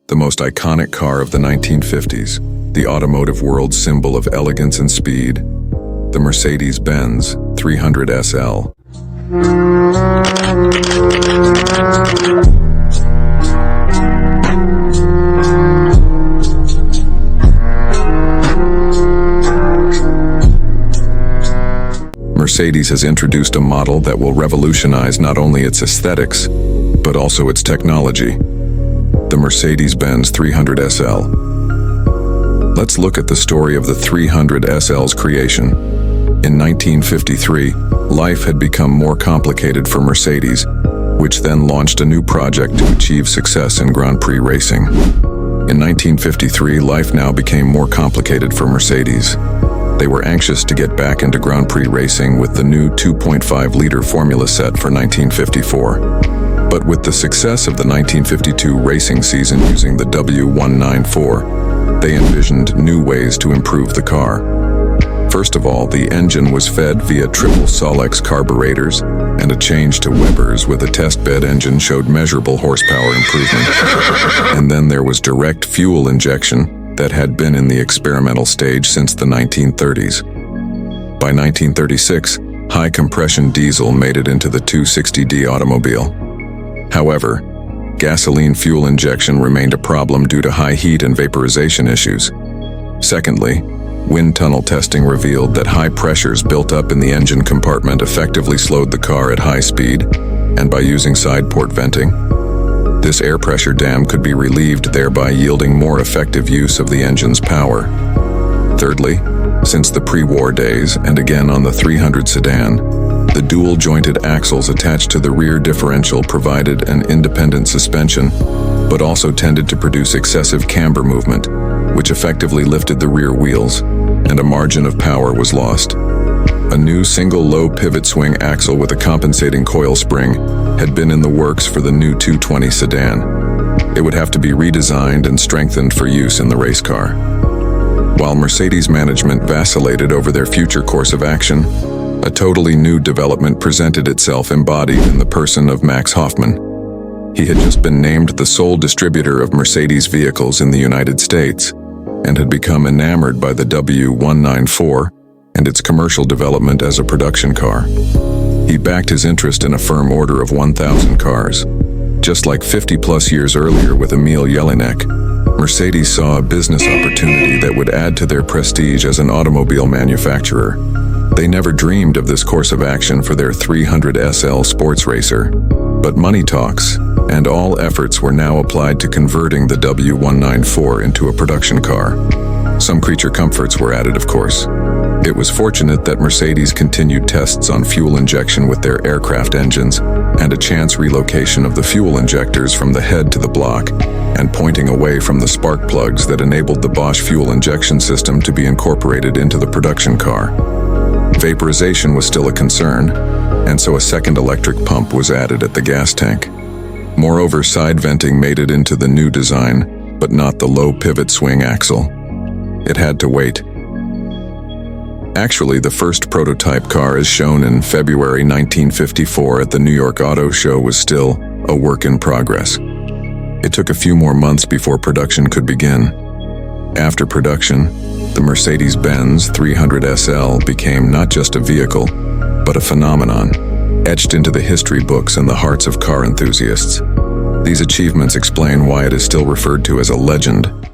the most iconic car of the 1950s, the automotive world's symbol of elegance and speed, the Mercedes-Benz 300 SL. Mercedes has introduced a model that will revolutionize not only its aesthetics, but also its technology. The Mercedes-Benz 300 SL. Let's look at the story of the 300 SL's creation. In 1953, life had become more complicated for Mercedes, which then launched a new project to achieve success in Grand Prix racing. In 1953, life now became more complicated for Mercedes. They were anxious to get back into Grand Prix racing with the new 2.5-liter formula set for 1954. But with the success of the 1952 racing season using the W194, they envisioned new ways to improve the car. First of all, the engine was fed via triple Solex carburetors, and a change to Weber's with a test bed engine showed measurable horsepower improvement. And then there was direct fuel injection that had been in the experimental stage since the 1930s. By 1936, high-compression diesel made it into the 260D automobile. However, gasoline fuel injection remained a problem due to high heat and vaporization issues. Secondly, wind tunnel testing revealed that high pressures built up in the engine compartment effectively slowed the car at high speed, and by using side port venting, this air pressure dam could be relieved, thereby yielding more effective use of the engine's power. Thirdly, since the pre-war days, and again on the 300 sedan, the dual-jointed axles attached to the rear differential provided an independent suspension, but also tended to produce excessive camber movement, which effectively lifted the rear wheels, and a margin of power was lost. A new single low pivot swing axle with a compensating coil spring had been in the works for the new 220 sedan. It would have to be redesigned and strengthened for use in the race car. While Mercedes management vacillated over their future course of action, a totally new development presented itself embodied in the person of Max Hoffmann. He had just been named the sole distributor of Mercedes vehicles in the United States and had become enamored by the W194 and its commercial development as a production car. He backed his interest in a firm order of 1,000 cars. Just like 50-plus years earlier with Emil Jelinek, Mercedes saw a business opportunity that would add to their prestige as an automobile manufacturer. They never dreamed of this course of action for their 300 SL sports racer. But money talks, and all efforts were now applied to converting the W194 into a production car. Some creature comforts were added, of course. It was fortunate that Mercedes continued tests on fuel injection with their aircraft engines, and a chance relocation of the fuel injectors from the head to the block, and pointing away from the spark plugs that enabled the Bosch fuel injection system to be incorporated into the production car. Vaporization was still a concern, and so a second electric pump was added at the gas tank. Moreover, side venting made it into the new design, but not the low pivot swing axle. It had to wait. Actually, the first prototype car, as shown in February 1954 at the New York Auto Show, was still a work in progress. It took a few more months before production could begin. After production, the Mercedes-Benz 300 SL became not just a vehicle, but a phenomenon, etched into the history books and the hearts of car enthusiasts. These achievements explain why it is still referred to as a legend